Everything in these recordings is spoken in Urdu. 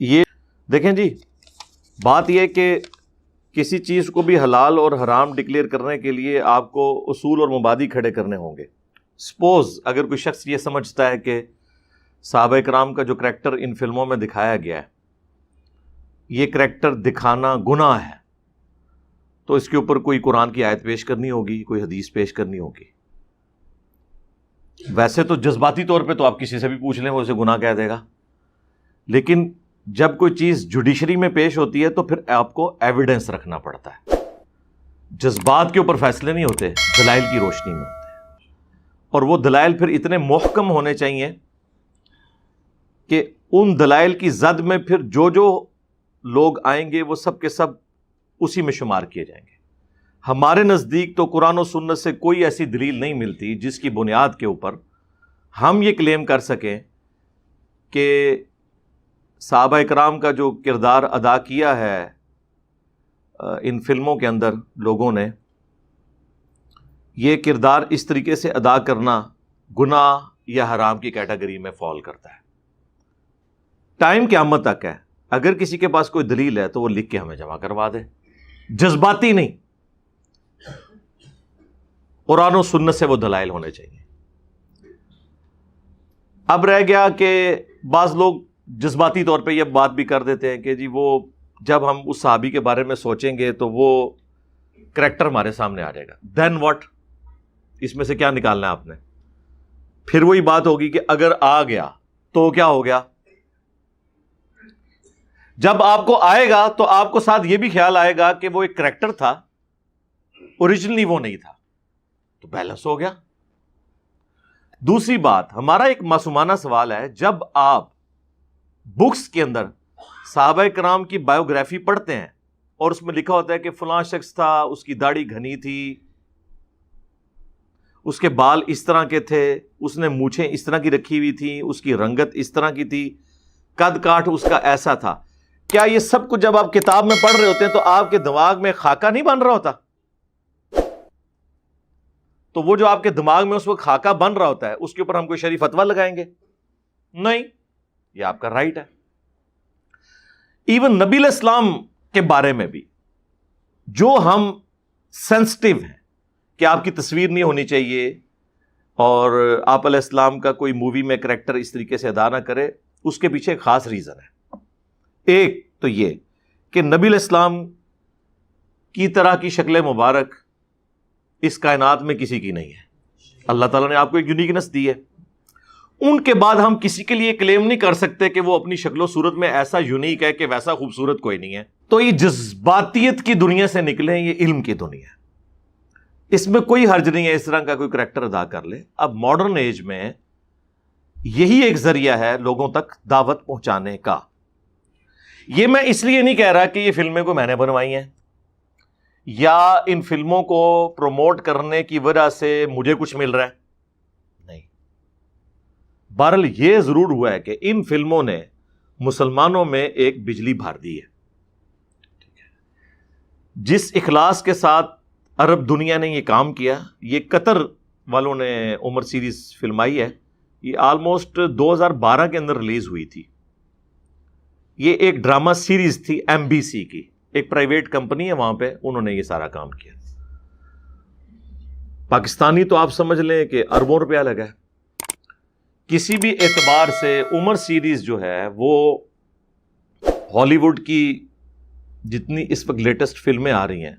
یہ دیکھیں جی، بات یہ کہ کسی چیز کو بھی حلال اور حرام ڈکلیئر کرنے کے لیے آپ کو اصول اور مبادی کھڑے کرنے ہوں گے۔ سپوز اگر کوئی شخص یہ سمجھتا ہے کہ صحابہ کرام کا جو کریکٹر ان فلموں میں دکھایا گیا ہے یہ کریکٹر دکھانا گناہ ہے، تو اس کے اوپر کوئی قرآن کی آیت پیش کرنی ہوگی، کوئی حدیث پیش کرنی ہوگی۔ ویسے تو جذباتی طور پہ تو آپ کسی سے بھی پوچھ لیں وہ اسے گناہ کہہ دے گا، لیکن جب کوئی چیز جوڈیشری میں پیش ہوتی ہے تو پھر آپ کو ایویڈنس رکھنا پڑتا ہے۔ جذبات کے اوپر فیصلے نہیں ہوتے، دلائل کی روشنی میں ہوتے ہیں، اور وہ دلائل پھر اتنے محکم ہونے چاہیے کہ ان دلائل کی زد میں پھر جو لوگ آئیں گے وہ سب کے سب اسی میں شمار کیے جائیں گے۔ ہمارے نزدیک تو قرآن و سنت سے کوئی ایسی دلیل نہیں ملتی جس کی بنیاد کے اوپر ہم یہ کلیم کر سکیں کہ صحابہ اکرام کا جو کردار ادا کیا ہے ان فلموں کے اندر لوگوں نے، یہ کردار اس طریقے سے ادا کرنا گناہ یا حرام کی کیٹیگری میں فال کرتا ہے۔ ٹائم قیامت تک ہے، اگر کسی کے پاس کوئی دلیل ہے تو وہ لکھ کے ہمیں جمع کروا دے، جذباتی نہیں، قرآن و سنت سے وہ دلائل ہونے چاہیے۔ اب رہ گیا کہ بعض لوگ جذباتی طور پہ یہ بات بھی کر دیتے ہیں کہ جی وہ جب ہم اس صحابی کے بارے میں سوچیں گے تو وہ کریکٹر ہمارے سامنے آ جائے گا، دین واٹ؟ اس میں سے کیا نکالنا ہے آپ نے؟ پھر وہی بات ہوگی کہ اگر آ گیا تو کیا ہو گیا؟ جب آپ کو آئے گا تو آپ کو ساتھ یہ بھی خیال آئے گا کہ وہ ایک کریکٹر تھا، اوریجنلی وہ نہیں تھا، تو بیلنس ہو گیا۔ دوسری بات، ہمارا ایک معصومانہ سوال ہے، جب آپ بکس کے اندر صحابہ کرام کی بایوگرافی پڑھتے ہیں اور اس میں لکھا ہوتا ہے کہ فلاں شخص تھا، اس کی داڑھی گھنی تھی، اس کے بال اس طرح کے تھے، اس نے مونچھیں اس طرح کی رکھی ہوئی تھی، اس کی رنگت اس طرح کی تھی، قد کاٹ اس کا ایسا تھا، کیا یہ سب کچھ جب آپ کتاب میں پڑھ رہے ہوتے ہیں تو آپ کے دماغ میں خاکہ نہیں بن رہا ہوتا؟ تو وہ جو آپ کے دماغ میں اس وقت خاکہ بن رہا ہوتا ہے اس کے اوپر ہم کوئی شریف فتویٰ لگائیں گے؟ نہیں، یہ آپ کا رائٹ ہے۔ ایون نبی علیہ السلام کے بارے میں بھی جو ہم سینسٹیو ہیں کہ آپ کی تصویر نہیں ہونی چاہیے اور آپ علیہ السلام کا کوئی مووی میں کریکٹر اس طریقے سے ادا نہ کرے، اس کے پیچھے ایک خاص ریزن ہے۔ ایک تو یہ کہ نبی علیہ السلام کی طرح کی شکل مبارک اس کائنات میں کسی کی نہیں ہے، اللہ تعالیٰ نے آپ کو ایک یونیکنس دی ہے۔ ان کے بعد ہم کسی کے لیے کلیم نہیں کر سکتے کہ وہ اپنی شکل و صورت میں ایسا یونیک ہے کہ ویسا خوبصورت کوئی نہیں ہے۔ تو یہ جذباتیت کی دنیا سے نکلیں، یہ علم کی دنیا ہے، اس میں کوئی حرج نہیں ہے اس طرح کا کوئی کریکٹر ادا کر لے۔ اب ماڈرن ایج میں یہی ایک ذریعہ ہے لوگوں تک دعوت پہنچانے کا۔ یہ میں اس لیے نہیں کہہ رہا کہ یہ فلمیں کو میں نے بنوائی ہیں یا ان فلموں کو پروموٹ کرنے کی وجہ سے مجھے کچھ مل رہا ہے، نہیں۔ بہرحال یہ ضرور ہوا ہے کہ ان فلموں نے مسلمانوں میں ایک بجلی بھر دی ہے۔ جس اخلاص کے ساتھ عرب دنیا نے یہ کام کیا، یہ قطر والوں نے عمر سیریز فلمائی ہے، یہ آلموسٹ 2012 کے اندر ریلیز ہوئی تھی۔ یہ ایک ڈرامہ سیریز تھی MBC کی، ایک پرائیویٹ کمپنی ہے وہاں پہ، انہوں نے یہ سارا کام کیا۔ پاکستانی تو آپ سمجھ لیں کہ اربوں روپیہ لگا ہے۔ کسی بھی اعتبار سے عمر سیریز جو ہے وہ ہالی ووڈ کی جتنی اس وقت لیٹسٹ فلمیں آ رہی ہیں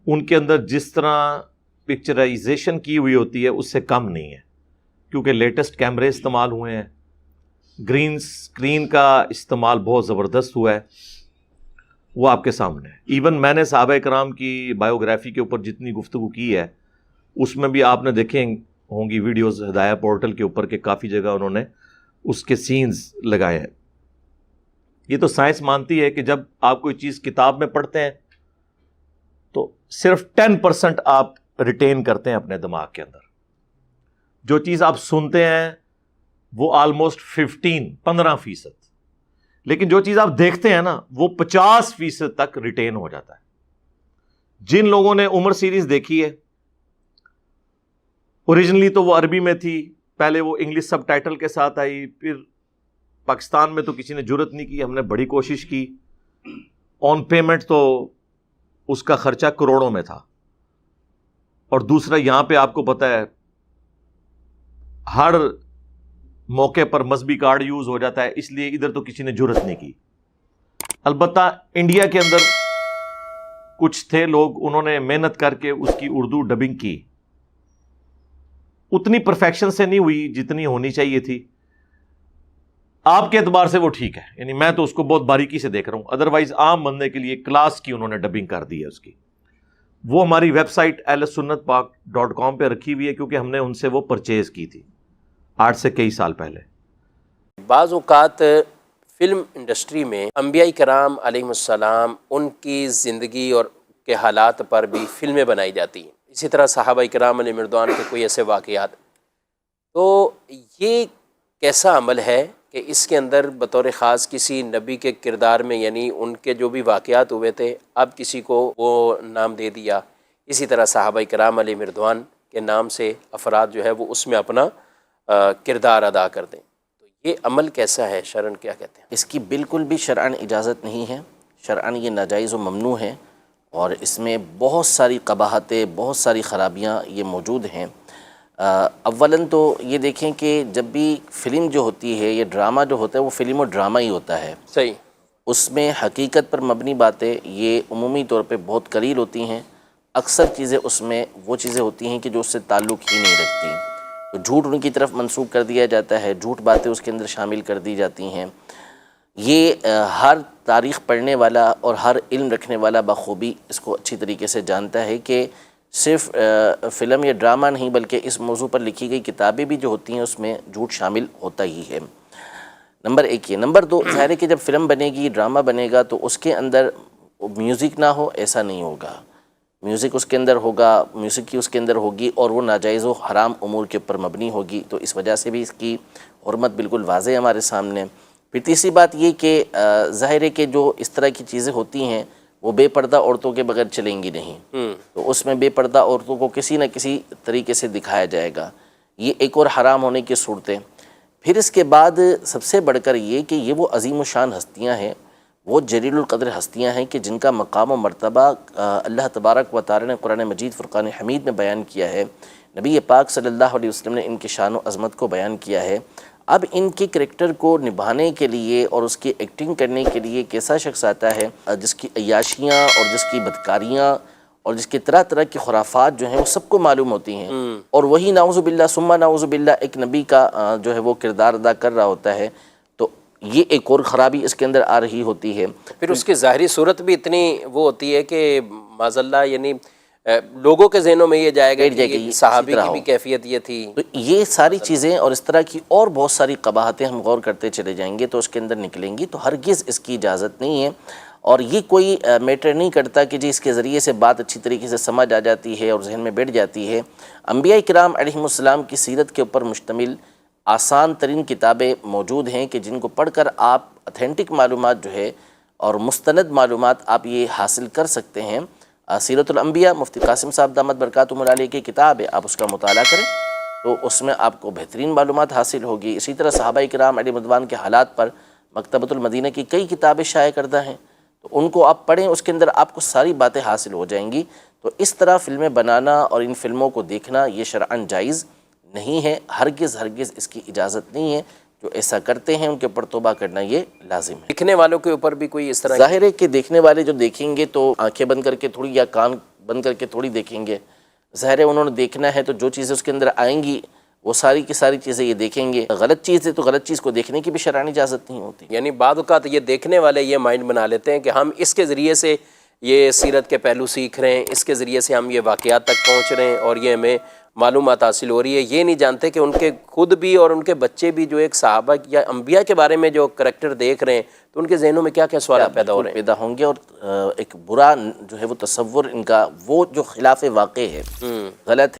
ان کے اندر جس طرح پکچرائزیشن کی ہوئی ہوتی ہے اس سے کم نہیں ہے، کیونکہ لیٹسٹ کیمرے استعمال ہوئے ہیں، گرین سکرین کا استعمال بہت زبردست ہوا ہے، وہ آپ کے سامنے ہے۔ ایون میں نے صحابہ کرام کی بایوگرافی کے اوپر جتنی گفتگو کی ہے اس میں بھی آپ نے دیکھیں ہوں گی ویڈیوز ہدایہ پورٹل کے اوپر کہ کافی جگہ انہوں نے اس کے سینز لگائے ہیں۔ یہ تو سائنس مانتی ہے کہ جب آپ کوئی چیز کتاب میں پڑھتے ہیں تو صرف 10% آپ ریٹین کرتے ہیں اپنے دماغ کے اندر، جو چیز آپ سنتے ہیں وہ آلموسٹ 15% لیکن جو چیز آپ دیکھتے ہیں نا وہ 50% تک ریٹین ہو جاتا ہے۔ جن لوگوں نے عمر سیریز دیکھی ہے، اوریجنلی تو وہ عربی میں تھی، پہلے وہ انگلش سب ٹائٹل کے ساتھ آئی، پھر پاکستان میں تو کسی نے جرت نہیں کی, ہم نے بڑی کوشش کی, آن پیمنٹ تو اس کا خرچہ کروڑوں میں تھا, اور دوسرا یہاں پہ آپ کو پتہ ہے ہر موقع پر مذہبی کارڈ یوز ہو جاتا ہے, اس لیے ادھر تو کسی نے جرت نہیں کی. البتہ انڈیا کے اندر کچھ تھے لوگ, انہوں نے محنت کر کے اس کی اردو ڈبنگ کی, اتنی پرفیکشن سے نہیں ہوئی جتنی ہونی چاہیے تھی. آپ کے اعتبار سے وہ ٹھیک ہے, یعنی میں تو اس کو بہت باریکی سے دیکھ رہا ہوں, ادروائز عام بندے کے لیے کلاس کی انہوں نے ڈبنگ کر دی ہے اس کی. وہ ہماری ویب سائٹ ahlsunnatpak.com پہ رکھی ہوئی ہے, کیونکہ ہم نے ان سے وہ پرچیز کی تھی آج سے کئی سال پہلے. بعض اوقات فلم انڈسٹری میں انبیاء کرام علیہ السلام ان کی زندگی اور کے حالات پر بھی فلمیں بنائی جاتی ہیں, اسی طرح صحابہ کرام علیہ مردوان کے کوئی ایسے واقعات. تو یہ کیسا عمل ہے کہ اس کے اندر بطور خاص کسی نبی کے کردار میں, یعنی ان کے جو بھی واقعات ہوئے تھے اب کسی کو وہ نام دے دیا, اسی طرح صحابہ کرام علیہ مردوان کے نام سے افراد جو ہے وہ اس میں اپنا کردار ادا کر دیں, تو یہ عمل کیسا ہے, شرعاً کیا کہتے ہیں؟ اس کی بالکل بھی شرعاً اجازت نہیں ہے, شرعاً یہ ناجائز و ممنوع ہے, اور اس میں بہت ساری قباحتیں, بہت ساری خرابیاں یہ موجود ہیں. اولاً تو یہ دیکھیں کہ جب بھی فلم جو ہوتی ہے, یہ ڈرامہ جو ہوتا ہے وہ فلم و ڈرامہ ہی ہوتا ہے. صحیح. اس میں حقیقت پر مبنی باتیں یہ عمومی طور پہ بہت قلیل ہوتی ہیں. اکثر چیزیں اس میں وہ چیزیں ہوتی ہیں کہ جو اس سے تعلق ہی نہیں رکھتی, تو جھوٹ ان کی طرف منسوب کر دیا جاتا ہے, جھوٹ باتیں اس کے اندر شامل کر دی جاتی ہیں. یہ ہر تاریخ پڑھنے والا اور ہر علم رکھنے والا بخوبی اس کو اچھی طریقے سے جانتا ہے کہ صرف فلم یا ڈرامہ نہیں بلکہ اس موضوع پر لکھی گئی کتابیں بھی جو ہوتی ہیں اس میں جھوٹ شامل ہوتا ہی ہے. نمبر ایک یہ. نمبر دو, ظاہر ہے کہ جب فلم بنے گی, ڈرامہ بنے گا, تو اس کے اندر میوزک نہ ہو ایسا نہیں ہوگا. میوزک اس کے اندر ہوگا, موسیقی اس کے اندر ہوگی, اور وہ ناجائز و حرام امور کے اوپر مبنی ہوگی, تو اس وجہ سے بھی اس کی حرمت بالکل واضح ہے ہمارے سامنے. پھر تیسری بات یہ کہ ظاہر ہے کہ جو اس طرح کی چیزیں ہوتی ہیں وہ بے پردہ عورتوں کے بغیر چلیں گی نہیں, تو اس میں بے پردہ عورتوں کو کسی نہ کسی طریقے سے دکھایا جائے گا. یہ ایک اور حرام ہونے کی صورتیں. پھر اس کے بعد سب سے بڑھ کر یہ کہ یہ وہ عظیم و شان ہستیاں ہیں, وہ جلیل القدر ہستیاں ہیں کہ جن کا مقام و مرتبہ اللہ تبارک و تعالی نے قرآن مجید فرقان حمید میں بیان کیا ہے. نبی پاک صلی اللہ علیہ وسلم نے ان کی شان و عظمت کو بیان کیا ہے. اب ان کے کریکٹر کو نبھانے کے لیے اور اس کی ایکٹنگ کرنے کے لیے ایک ایسا شخص آتا ہے جس کی عیاشیاں اور جس کی بدکاریاں اور جس کی طرح طرح کی خرافات جو ہیں وہ سب کو معلوم ہوتی ہیں, اور وہی نعوذ باللہ ثم نعوذ باللہ ایک نبی کا جو ہے وہ کردار ادا کر رہا ہوتا ہے. تو یہ ایک اور خرابی اس کے اندر آ رہی ہوتی ہے. پھر اس کی ظاہری صورت بھی اتنی وہ ہوتی ہے کہ معاذ اللہ, یعنی لوگوں کے ذہنوں میں یہ جائے گا کہ صحابی کی بھی کیفیت یہ تھی. تو یہ ساری چیزیں اور اس طرح کی اور بہت ساری قباحتیں ہم غور کرتے چلے جائیں گے تو اس کے اندر نکلیں گی, تو ہرگز اس کی اجازت نہیں ہے. اور یہ کوئی میٹر نہیں کرتا کہ جی اس کے ذریعے سے بات اچھی طریقے سے سمجھ آ جاتی ہے اور ذہن میں بیٹھ جاتی ہے. انبیاء کرام علیہ السلام کی سیرت کے اوپر مشتمل آسان ترین کتابیں موجود ہیں کہ جن کو پڑھ کر آپ اتھینٹک معلومات جو ہے اور مستند معلومات آپ یہ حاصل کر سکتے ہیں. سیرت الانبیاء مفتی قاسم صاحب دامت برکاتہم علیہ کی کتاب ہے, آپ اس کا مطالعہ کریں تو اس میں آپ کو بہترین معلومات حاصل ہوگی. اسی طرح صحابہ کرام علیہ رضوان کے حالات پر مکتبۃ المدینہ کی کئی کتابیں شائع کردہ ہیں, تو ان کو آپ پڑھیں, اس کے اندر آپ کو ساری باتیں حاصل ہو جائیں گی. تو اس طرح فلمیں بنانا اور ان فلموں کو دیکھنا یہ شرعاً جائز نہیں ہے, ہرگز ہرگز اس کی اجازت نہیں ہے. جو ایسا کرتے ہیں ان کے اوپر توبہ کرنا یہ لازم ہے. دیکھنے والوں کے اوپر بھی کوئی اس طرح ظاہر ہے کہ دیکھنے والے جو دیکھیں گے تو آنکھیں بند کر کے تھوڑی یا کان بند کر کے تھوڑی دیکھیں گے. ظاہر ہے انہوں نے دیکھنا ہے تو جو چیزیں اس کے اندر آئیں گی وہ ساری کی ساری چیزیں یہ دیکھیں گے. غلط چیز ہے تو غلط چیز کو دیکھنے کی بھی شرعاً اجازت نہیں ہوتی. یعنی بعض اوقات یہ دیکھنے والے یہ مائنڈ بنا لیتے ہیں کہ ہم اس کے ذریعے سے یہ سیرت کے پہلو سیکھ رہے ہیں, اس کے ذریعے سے ہم یہ واقعات تک پہنچ رہے ہیں اور یہ ہمیں معلومات حاصل ہو رہی ہے. یہ نہیں جانتے کہ ان کے خود بھی اور ان کے بچے بھی جو ایک صحابہ یا انبیاء کے بارے میں جو کریکٹر دیکھ رہے ہیں تو ان کے ذہنوں میں کیا کیا سوالات پیدا ہو رہے ہیں, پیدا ہوں گے. اور ایک برا جو ہے وہ تصور ان کا وہ جو خلاف واقع ہے, غلط ہے.